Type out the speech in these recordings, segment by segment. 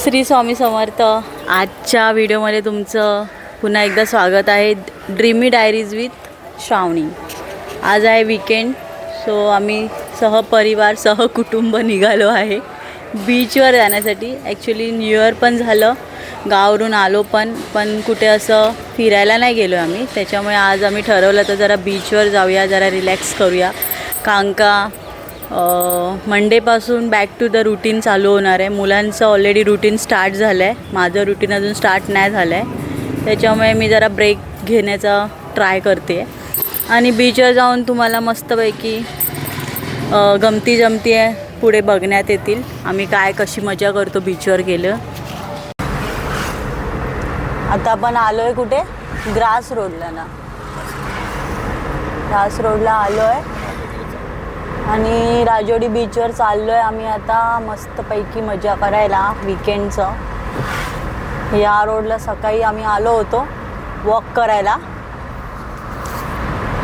श्री स्वामी समर्थ। आजच्या व्हिडिओमध्ये तुमचं पुन्हा एकदा स्वागत आहे ड्रीमी डायरीज विथ श्रावणी। आज आहे वीकेंड, सो आम्ही सहपरिवार सहकुटुंब निघालो आहे बीचवर जाण्यासाठी। ॲक्च्युली न्यू इयर पण झालं, गावावरून आलो पण कुठे असं फिरायला नाही गेलो आम्ही, त्याच्यामुळे आज आम्ही ठरवलं तर जरा बीचवर जाऊया, जरा रिलॅक्स करूया। कारण का मंडेपासून बॅक टू द रुटीन चालू होणार आहे। मुलांचं ऑलरेडी रुटीन स्टार्ट झालं आहे, माझं रुटीन अजून स्टार्ट नाही झालं आहे, त्याच्यामुळे मी जरा ब्रेक घेण्याचा ट्राय करते आणि बीचवर जाऊन तुम्हाला मस्तपैकी गमती जमती आहे पुढे बघण्यात येतील, आम्ही काय कशी मजा करतो बीचवर गेलं। आता आपण आलो आहे कुठे, ग्रास रोडला ना, ग्रास रोडला आलो आहे आणि राजोडी बीचवर चाललो आहे आम्ही आता मस्तपैकी मजा करायला वीकेंडचं। या रोडला सकाळी आम्ही आलो होतो वॉक करायला,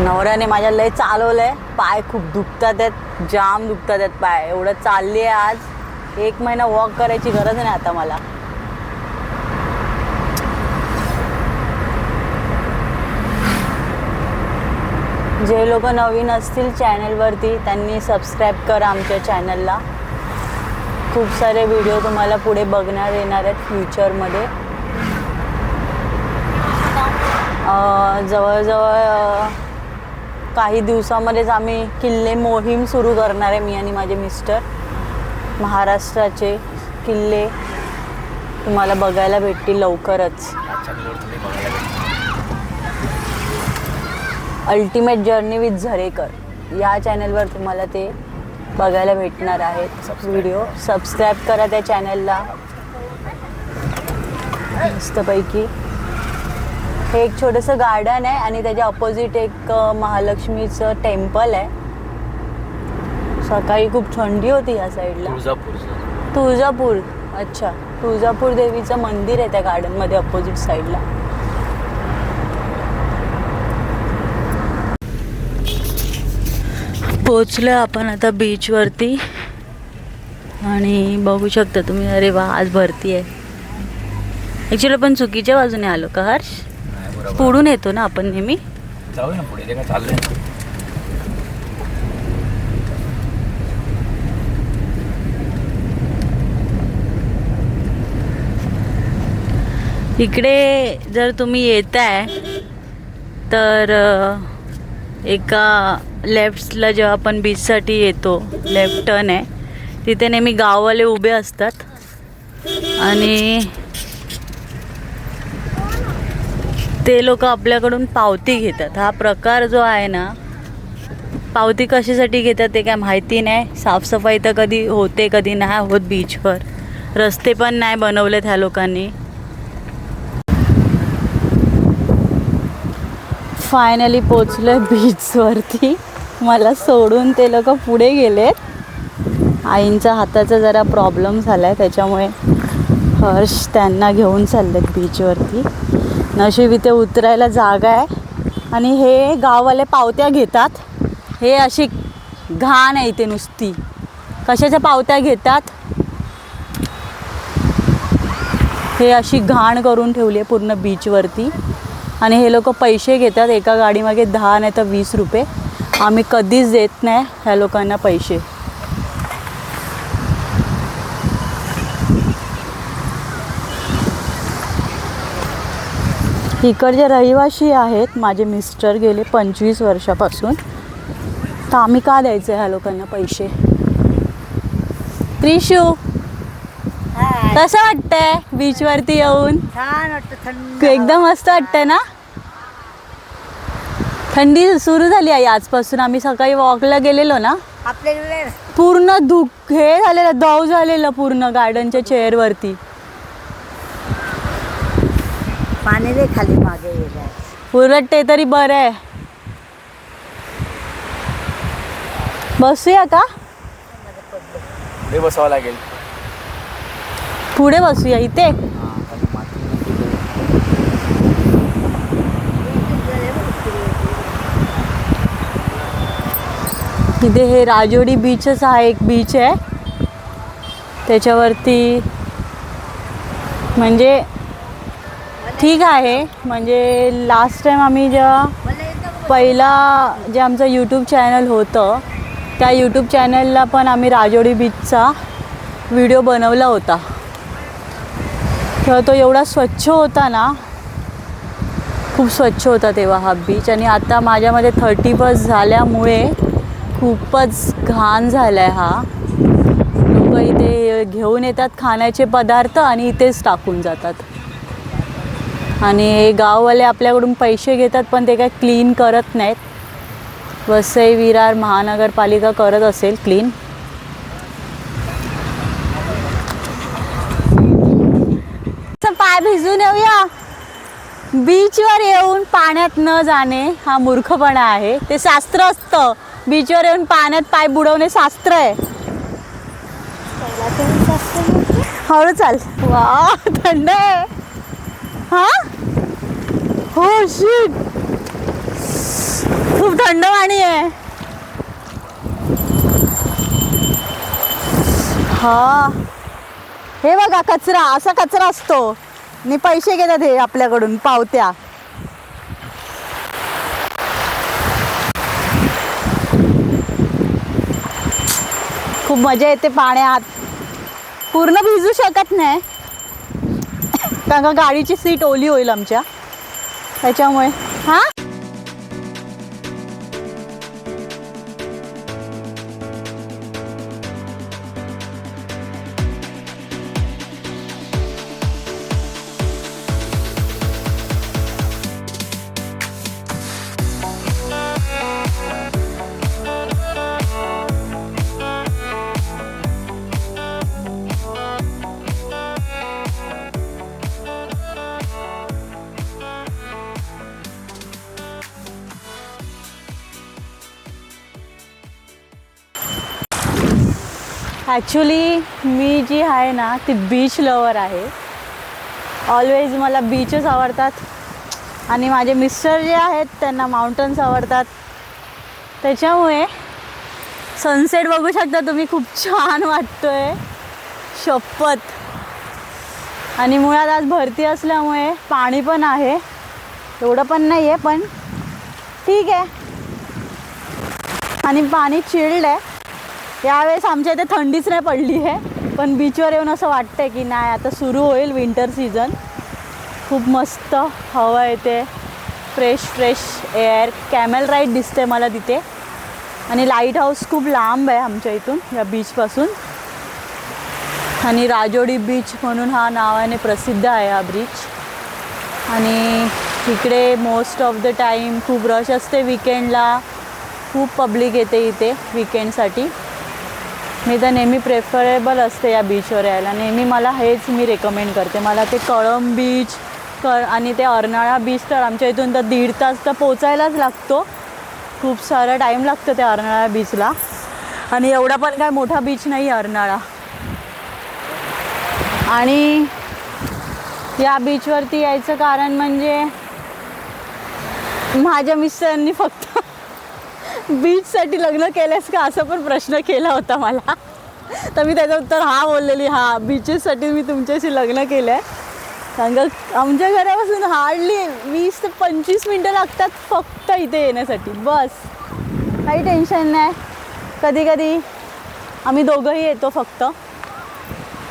नवऱ्याने माझ्या लय चालवलं आहे, पाय खूप दुखतात आहेत, जाम दुखतात आहेत पाय, एवढं चालली आहे आज। 1 महिना वॉक करायची गरज नाही आता मला। जे लोक नवीन असतील चॅनलवरती त्यांनी सबस्क्राईब करा आमच्या चॅनलला, खूप सारे व्हिडिओ तुम्हाला पुढे बघण्यात येणार आहेत फ्युचरमध्ये। जवळजवळ काही दिवसामध्येच आम्ही किल्ले मोहीम सुरू करणार आहे, मी आणि माझे मिस्टर। महाराष्ट्राचे किल्ले तुम्हाला बघायला भेटतील लवकरच। अल्टिमेट जर्नी विथ झरेकर या चॅनलवर तुम्हाला ते बघायला भेटणार आहेत व्हिडिओ। सबस्क्राईब करा त्या चॅनलला मस्तपैकी। हे एक छोटंसं गार्डन आहे आणि त्याच्या अपोजिट एक महालक्ष्मीचं टेम्पल आहे। सकाळी खूप थंडी होती या साईडला। तुळजापूर, अच्छा, तुळजापूर देवीचं मंदिर आहे त्या गार्डनमध्ये अपोजिट साईडला। पोचलो आपण आता बीचवरती आणि बघू शकता तुम्ही, अरे वा आज भरती आहे। ॲक्च्युली पण चुकीच्या बाजूने आलो का हर्ष? पुढून येतो ना आपण नेहमी, जाऊ ना पुढे, ते काय चाललंय। इकडे जर तुम्ही येताय तर एका लेफ्टला जेव्हा आपण बीचसाठी येतो, लेफ्ट टर्न आहे, तिथे नेहमी गाववाले उभे असतात आणि ते लोक आपल्याकडून पावती घेतात। हा प्रकार जो आहे ना, पावती कशासाठी घेतात ते काय माहिती नाही। साफसफाई तर कधी होते कधी नाही होत बीचवर, रस्ते पण नाही बनवलेत ह्या लोकांनी। फायनली पोचलोय बीचवरती, मला सोडून ते लोक पुढे गेलेत। आईंचा हाताचा जरा प्रॉब्लेम झाला आहे, त्याच्यामुळे हर्ष त्यांना घेऊन चाललेत बीचवरती। नशीब इथे उतरायला जागा आहे आणि हे गाववाले पावत्या घेतात। हे अशी घाण आहे इथे नुसती, कशाच्या पावत्या घेतात, हे अशी घाण करून ठेवली आहे पूर्ण बीचवरती आणि हे लोक पैसे घेतात, एका गाडीमागे 10 नाही तर 20 रुपये। आम्ही कधीच देत नाही ह्या लोकांना पैसे। इकडचे रहिवासी आहेत माझे मिस्टर, गेले 25 वर्षापासून, तर आम्ही का द्यायचं ह्या लोकांना पैसे। त्रिशू कसं वाटतंय बीचवरती येऊन? छान वाटतं, थंड एकदम मस्त वाटतंय ना। थंडी सुरू झाली आहे आजपासून। आम्ही सकाळी वॉकला गेलेलो ना, आपल्याकडे पूर्ण हे झालेलं, दव झालेलं पूर्ण गार्डनच्या चेअरवरती। पाणी दे खाली मागे उलट ते तरी बरं आहे। बसूया का? पुढे बसावं लागेल, पुढे बसूया इथे। इथे हे राजोडी बीचच हा एक बीच आहे, त्याच्यावरती म्हणजे ठीक आहे. म्हणजे लास्ट टाईम आम्ही जेव्हा पहिला जे आमचं यूट्यूब चॅनल होतं त्या यूट्यूब चॅनलला पण आम्ही राजोडी बीचचा व्हिडिओ बनवला होता. तेव्हा तो एवढा स्वच्छ होता ना, खूप स्वच्छ होता तेव्हा हा बीच. आणि आता माझ्यामध्ये 30+ झाल्यामुळे खूपच घाण झाला आहे हा. लोक इथे घेऊन येतात खाण्याचे पदार्थ आणि इथेच टाकून जातात. आणि हे गाववाले आपल्याकडून पैसे घेतात पण ते काय क्लीन करत नाहीत. वसई विरार महानगरपालिका करत असेल क्लीन. पाय भिजून येऊया. बीचवर येऊन पाण्यात न जाणे हा मूर्खपणा आहे. ते शास्त्र असतं. बीचवर येऊन पाण्यात पाय बुडवणे शास्त्र आहे. हळू चाल. वा थंड आहे. हा हो शिट, खूप थंड पाणी आहे. हा हे बघा कचरा, असा कचरा असतो आणि पैसे घेतात हे आपल्याकडून पावत्या. खूप मजा येते पाण्यात. पूर्ण भिजू शकत नाही कारण का गाडीची सीट ओली होईल आमच्या, त्याच्यामुळे. हा ॲक्च्युली मी जी आहे ना ती बीच लवर आहे. ऑलवेज मला बीचच आवडतात. आणि माझे मिस्टर जे आहेत त्यांना माउंटन्स आवडतात. त्याच्यामुळे सनसेट बघू शकता तुम्ही, खूप छान वाटतोय शपथ. आणि मुळात आज भरती असल्यामुळे पाणी पण आहे, एवढं पण नाही आहे पण ठीक आहे. आणि पाणी चिल्ड आहे. यावेळेस आमच्या इथे थंडीच नाही पडली आहे पण बीचवर येऊन असं वाटतं आहे की नाही आता सुरू होईल विंटर सीझन. खूप मस्त हवा येते, फ्रेश एअर. कॅमेल राईड दिसते मला तिथे. आणि लाईट हाऊस खूप लांब आहे आमच्या इथून या बीचपासून. आणि राजोडी बीच म्हणून हा नावाने प्रसिद्ध आहे हा बीच. आणि इकडे मोस्ट ऑफ द टाईम खूप रश असते. विकेंडला खूप पब्लिक येते इथे विकेंडसाठी. मी तर नेहमी प्रेफरेबल असते या बीचवर यायला. नेहमी मला हेच मी रेकमेंड करते. मला ते कळंब बीच आणि ते अर्नाळा बीच तर आमच्या इथून तर 1.5 तास तर पोचायलाच लागतो. खूप सारा टाईम लागतो त्या अर्नाळा बीचला. आणि एवढा पण काय मोठा बीच नाही अर्नाळा. आणि या बीचवरती यायचं कारण म्हणजे माझ्या मिस्टरांनी फक्त बीचसाठी लग्न केलंस का असं पण प्रश्न केला होता मला. तर मी त्याचं उत्तर हा बोललेली, हा बीचेससाठी मी तुमच्याशी लग्न केलं आहे. कारण का आमच्या घरापासून हार्डली 20 ते 25 मिनटं लागतात फक्त इथे येण्यासाठी, बस. काही टेन्शन नाही. कधी कधी आम्ही दोघंही येतो फक्त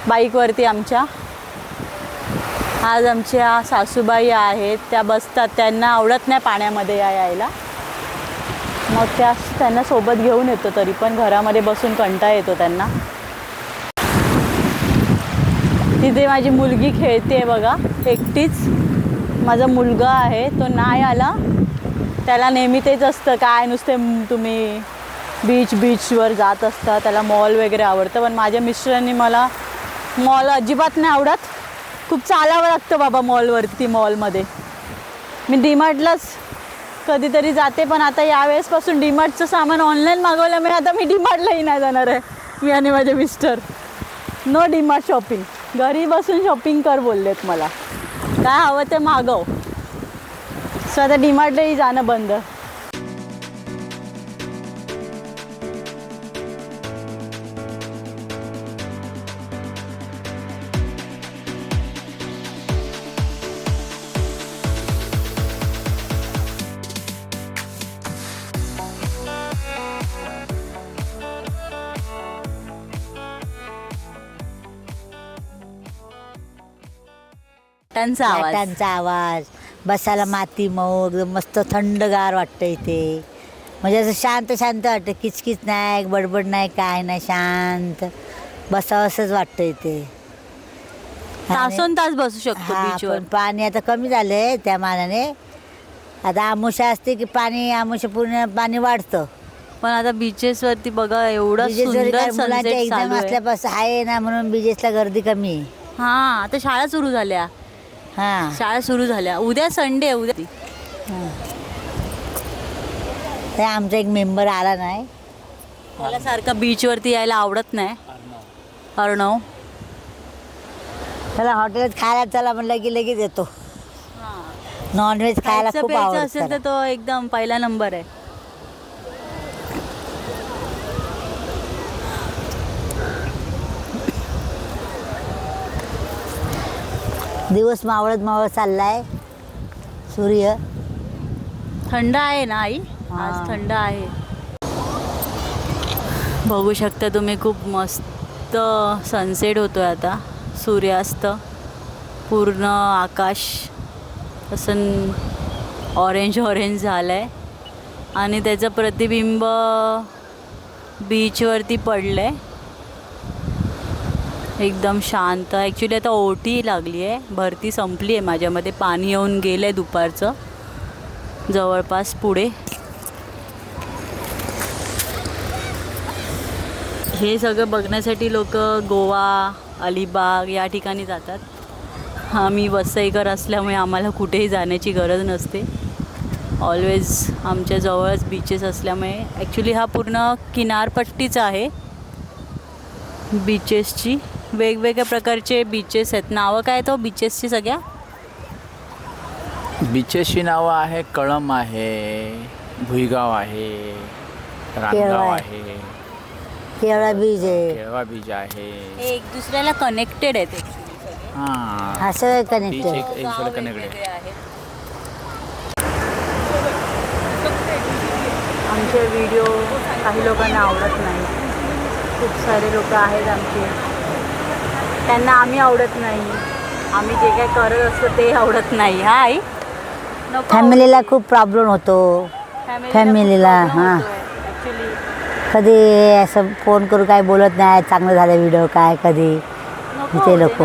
बाईकवरती आमच्या. आज आमच्या सासूबाई आहेत, त्या बसतात. त्यांना आवडत नाही पाण्यामध्ये यायला. मग त्यांना सोबत घेऊन येतो. तरी पण घरामध्ये बसून कंटाळा येतो त्यांना. तिथे माझी मुलगी खेळते बघा एकटीच. माझा मुलगा आहे तो नाही आला. त्याला नेहमी तेच असतं, काय नुसते तुम्ही बीचवर जात असता. त्याला मॉल वगैरे आवडतं. पण माझ्या मिस्टरांनी मला मॉल अजिबात नाही आवडत. खूप चालावं लागतं बाबा मॉलवरती. मॉलमध्ये मी डीमार्टलाच कधीतरी जाते. पण आता यावेळेसपासून डीमार्टचं सामान ऑनलाईन मागवल्यामुळे आता मी डीमार्टलाही नाही जाणार आहे. मी आणि माझे मिस्टर नो डीमार्ट शॉपिंग. घरी बसून शॉपिंग कर बोललेत मला. काय हवं ते मागव. सो आता डीमार्टलाही जाणं बंद. लाटांचा आवाज. लाटांचा आवाज, बसायला माती मऊ, एकदम मस्त थंडगार वाटतं इथे. म्हणजे असं शांत शांत वाटतं, किचकिच नाही, बडबड नाही, काय नाही, शांत बसावं असंच वाटतं इथे. तासोन तास बसू शकतो हा, बीचवर. पण पाणी आता कमी झालंय त्या मानाने. आता आमुषा असते की पाणी, आमुषा पूर्ण पाणी वाढतं. पण आता बीचेस वरती बघा एवढं बीजेस सुंदर मुलांच्या सनसेट एक्झाम चालू आहे. असल्यापासून आहे ना, म्हणून बीजेसला गर्दी कमी आहे. हा, आता शाळा सुरू झाल्या. हा, शाळा सुरू झाल्या. उद्या संडे, उद्या ते आमचा एक मेंबर आला नाही. मला सारखं बीचवरती यायला आवडत नाही. अर्णव. त्याला हॉटेलात खायला चला म्हणलं की लगेच येतो. नॉनव्हेज खायला खायचं खूप प्यायचं असेल तर आवडतं. तो एकदम पहिला नंबर आहे. दिवस मावळत मावळत चाललाय. सूर्य थंड आहे ना आई? हा. आज थंड आहे. बघू शकता तुम्ही, खूप मस्त सनसेट होतोय आता. सूर्यास्त, पूर्ण आकाश असं ऑरेंज ऑरेंज झालं आहे आणि त्याचं प्रतिबिंब बीचवरती पडलं आहे. एकदम शांत. ॲक्च्युली आता ओटी लागली आहे, भरती संपली आहे माझ्यामध्ये. पाणी येऊन गेलं आहे दुपारचं जवळपास पुढे. हे सगळं बघण्यासाठी लोक गोवा, अलिबाग या ठिकाणी जातात. आम्ही वसईकर असल्यामुळे आम्हाला कुठेही जाण्याची गरज नसते. ऑलवेज आमच्या जवळच बीचेस असल्यामुळे. ॲक्च्युली हा पूर्ण किनारपट्टीच आहे बीचेसची. वेगवेगळ्या प्रकारचे बीचेस आहेत. नावं काय तो बीचेसची सगळ्या? बीचेसची नावं आहे, कळम आहे, भुईगाव आहे, रानगाव केळवा आहे, केवळा बीज आहे. केळवा बीच आहे. हे एक दुसऱ्याला कनेक्टेड आहेत. हां, असं बीच कनेक्टेड. एक दुसऱ्याला कनेक्टेड आहे. आमचे व्हिडिओ काही लोकांना आवडत नाही. खूप सारे लोक आहेत आमचे, त्यांना आम्ही आवडत नाही. आम्ही जे काय करत असतो ते आवडत नाही. हा आई, नको. फॅमिलीला खूप प्रॉब्लेम होतो. फॅमिलीला, हां. ॲक्च्युली कधी असं फोन करू काय बोलत नाही, चांगलं झालं व्हिडिओ काय, कधी ते लोक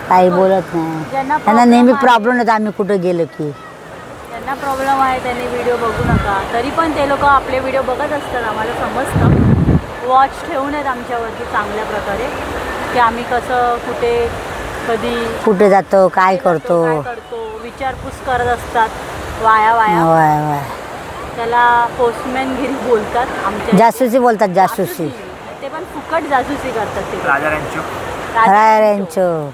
काही बोलत नाही. ज्यांना त्यांना नेहमी problem प्रॉब्लेम होता आम्ही कुठं गेलो की. त्यांना प्रॉब्लेम आहे, त्यांनी व्हिडिओ बघू नका. तरी पण ते लोक आपले व्हिडिओ बघत असतात, आम्हाला समजतं. वॉच ठेवून आहेत आमच्यावरती चांगल्या प्रकारे, की आम्ही कसं, कुठे, कधी कुठे जातो, काय करतो. विचारपूस करत असतात. वाया वाय वाय. त्याला पोस्टमॅनगिरी बोलतात आमच्या. जासूसी बोलतात, जासूसी. ते पण फुकट जासूसी करतात ते. रायांचो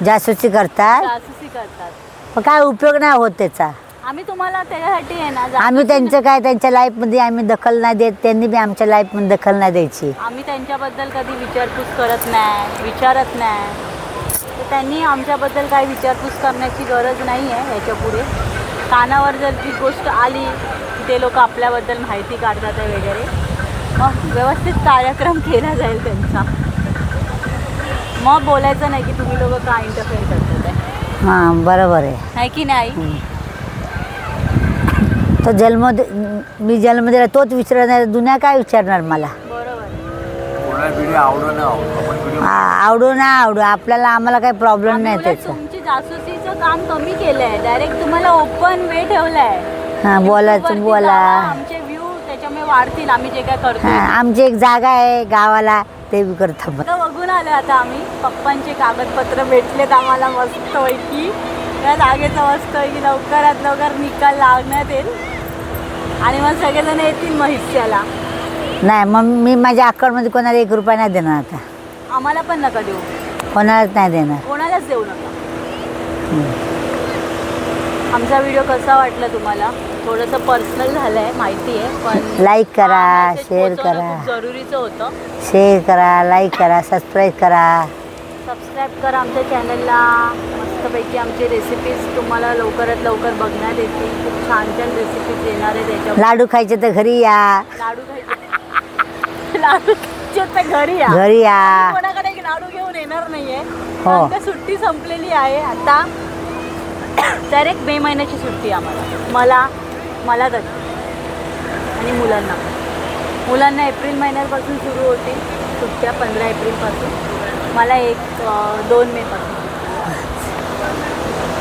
जासूसी करतात, जासूसी करतात. पण काय उपयोग नाही होत त्याचा. आम्ही तुम्हाला त्याच्यासाठी आहे ना, आम्ही त्यांचं काय, त्यांच्या लाईफमध्ये आम्ही दखल नाही देत, त्यांनी बी आमच्या लाईफमध्ये दखल नाही द्यायची. आम्ही त्यांच्याबद्दल कधी विचारपूस करत नाही, विचारत नाही. तर त्यांनी आमच्याबद्दल काही विचारपूस करण्याची गरज नाही आहे याच्या पुढे. कानावर जर ती गोष्ट आली की ते लोक आपल्याबद्दल माहिती काढतात आहे वगैरे, मग व्यवस्थित कार्यक्रम केला जाईल त्यांचा. मग बोलायचं नाही की तुम्ही लोक का इंटरफेअर करतात आहे. हां, बरोबर आहे की नाही? तो मी जन्म दिला तोच विचारणार, दुनिया काय विचारणार मला. बरोबर. कोणाला व्हिडिओ आवडो ना आवडो, आवडू ना आवडू, आपल्याला आम्हाला काही प्रॉब्लेम आम्ही नाही उलट त्याचं. तुमची जासूसीचं काम कमी केलंय. डायरेक्ट तुम्हाला ओपन वे ठेवलाय. हां, बोलायचं YouTubeवरती बोला. जावा, आमचे व्ह्यू त्याच्यामुळे वाढतील. आम्ही जे काय करतो हां, आमची एक जागा आहे गावाला, ते बी करतो. आता बघून आलो. आता आम्ही पप्पांचे कागदपत्र भेटलेत आम्हाला मस्तपैकी. त्या जागेचं मस्तपैकी लवकरात लवकर निकाल लागण्यात येईल आणि मग सगळेजण येतील मग हिस्स्याला. नाही, मग मी माझ्या अकाउंटमध्ये कोणाला 1 रुपया नाही देणार आता. आम्हाला पण नका देऊ, कोणालाच नाही देणार. कोणालाच देऊ नका. आमचा व्हिडिओ कसा वाटला तुम्हाला? थोडंसं पर्सनल झालं आहे माहिती आहे, पण लाईक करा, हा message शेअर पोहोचवणं करा. खूप जरुरीचं होतं. शेअर करा, लाईक करा, सबस्क्राईब करा. सबस्क्राईब करा आमच्या चॅनलला. मस्तपैकी आमचे रेसिपीज तुम्हाला लवकरात लवकर बघण्यात येतील. खूप छान छान रेसिपीज येणार आहे त्याच्यावर. लाडू खायचे तर घरी या. लाडू खायचे, लाडू खायचे तर घरी या. घरी या. कोणाकडे लाडू घेऊन येणार नाहीये, हो. कारण का सुट्टी संपलेली आहे आता. डायरेक्ट मे महिन्याची सुट्टी आम्हाला मला तरी आणि मुलांना एप्रिल महिन्यापासून सुरू होतील सुट्ट्या 15 एप्रिलपासून मला 2 मेपासून.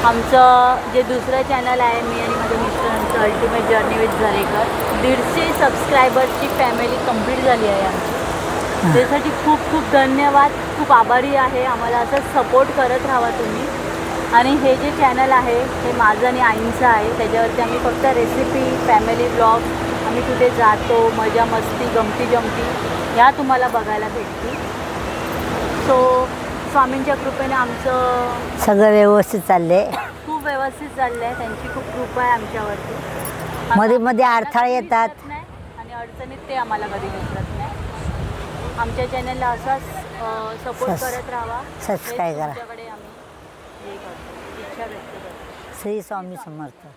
आमचं जे दुसरं चॅनल आहे मी आणि माझ्या मिस्टरांचं अल्टिमेट जर्नी विथ झरेकर 150 सबस्क्रायबर्सची फॅमिली कंप्लीट झाली आहे आमची. त्यासाठी खूप खूप धन्यवाद. खूप आभारी आहे. आम्हाला असं सपोर्ट करत राहा तुम्ही. आणि हे जे चॅनल आहे हे माझं आणि आईंचं आहे. त्याच्यावरती आम्ही फक्त रेसिपी फॅमिली ब्लॉग आम्ही कुठे जातो मजा मस्ती गमती जमती ह्या तुम्हाला बघायला भेटतील. सो स्वामींच्या कृपेने आमचं सगळं व्यवस्थित चाललंय. खूप व्यवस्थित चाललं आहे. त्यांची खूप कृपा आहे आमच्यावरती. मध्ये मध्ये अडथळे येतात. विसरत नाही आणि अडचणीत ते आम्हाला कधी विसरत नाही. आमच्या चॅनलला असाच सपोर्ट करत राहा. सबस्क्राईब करा. तुमच्याकडे आम्ही हे करतो इच्छा व्यक्त करतो. श्री स्वामी समर्थ.